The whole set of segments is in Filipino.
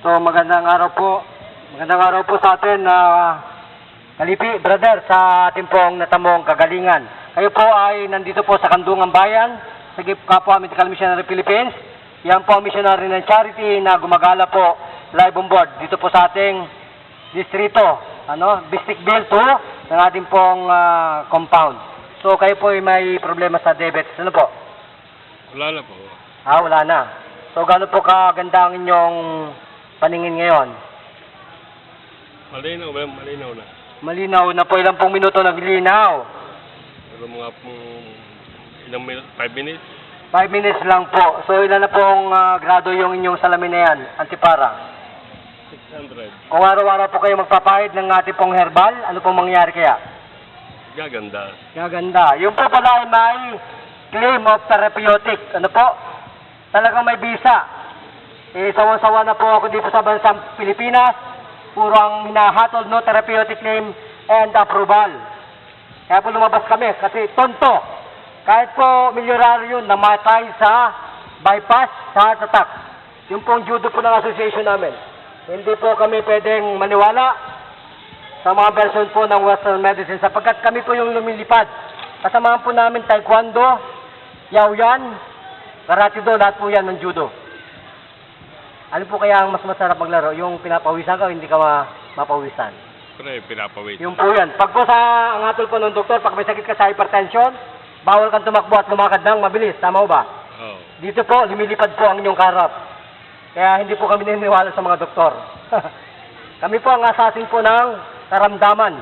So magandang araw po. Magandang araw po sa atin na Kalipi, brother, sa ating pong natamong kagalingan. Kayo po ay nandito po sa Kandungan Bayan, sa Kapwa Medical Missionary Philippines. Yan po ang missionary ng charity na gumagala po live on board dito po sa ating distrito, Bistik Bill 2 ng ating pong compound. So kayo po ay may problema sa diabetes. Ano po? Wala na po. Wala na. So gaano po kaganda ang inyong paningin ngayon? Malinaw na. Malinaw na po, ilang pong minuto naglinaw? Pero mga ilang minutes, 5 minutes? 5 minutes lang po. So ilan na pong grado yung inyong salamin na yan, antipara? 600. Kung araw-araw po kayo magpapahid ng ating pong herbal, ano pong mangyayari kaya? Gaganda. Gaganda. Yung po pala ay may claim of therapeutic. Ano po? Talagang may visa. Sawan-sawa na po ako dito sa bansang Pilipinas. Puro ang hinahatol, no? Therapeutic claim and approval. Kaya po lumabas kami kasi tonto. Kahit po milyonaryo namatay sa bypass, sa heart attack. Yung pong judo po ng association namin. Hindi po kami pwedeng maniwala sa mga version po ng Western medicine sapagkat kami po yung lumilipad. Kasamahan po namin taekwondo, yaoyan, karate do, lahat po yan ng judo. Ano po kaya ang mas masarap maglaro? Yung pinapawisan ka o hindi ka mapawisan? Pero pinapawait. Yung po yan. Pag po sa ang hatol po ng doktor, pag may sakit ka sa hypertension, bawal kang tumakbo at lumakad ng mabilis. Tama ba? Oo. Dito po, lumilipad po ang inyong karap. Kaya hindi po kami naniniwala sa mga doktor. Kami po ang asasin po ng karamdaman.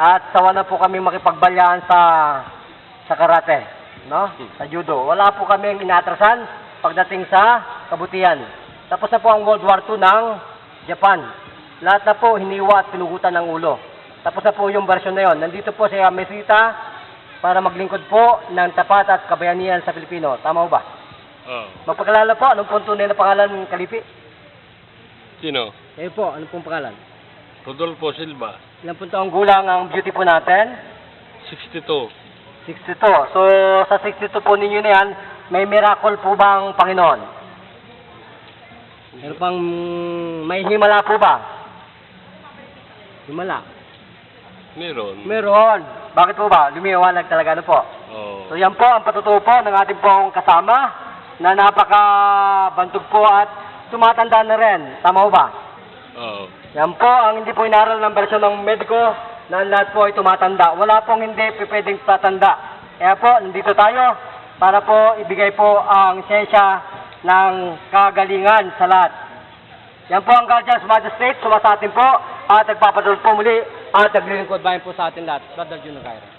At sawa na po kami makipagbalyaan sa karate, no? Sa judo. Wala po kami inatrasan pagdating sa kabutihan. Tapos na po ang World War II ng Japan. Lahat na po hiniwa at pinugutan ng ulo. Tapos na po yung version na yon. Nandito po si Mesita para maglingkod po ng tapat at kabayanihan sa Pilipino. Tama ba? Oo. Magpakilala po, anong punto na pangalan, Kalipi? Sino? Kayo po, anong pong pangalan? Rodolfo Silva. Ilang po taong gulang ang beauty po natin? 62. 62. So, sa 62 po ninyo na yan, may miracle po bang Panginoon? Meron pang may himala po ba? Himala? Meron. Meron. Bakit po ba? Lumiwanag talaga, ano po? Oo. So yan po ang patutuo po ng ating pong kasama na napakabantog po at tumatanda na rin. Tama po ba? Oo. Yan po ang hindi po inaral ng bersyon ng mediko na lahat po ay tumatanda. Wala pong hindi pwedeng tatanda. Kaya po, nandito tayo para po ibigay po ang siyensya ng kagalingan sa lahat. Yan po ang Guardians Magistrate, suma sa atin po at nagpapadol po muli at naglilingkod bayan po sa atin lahat. Brother Juno Cairo.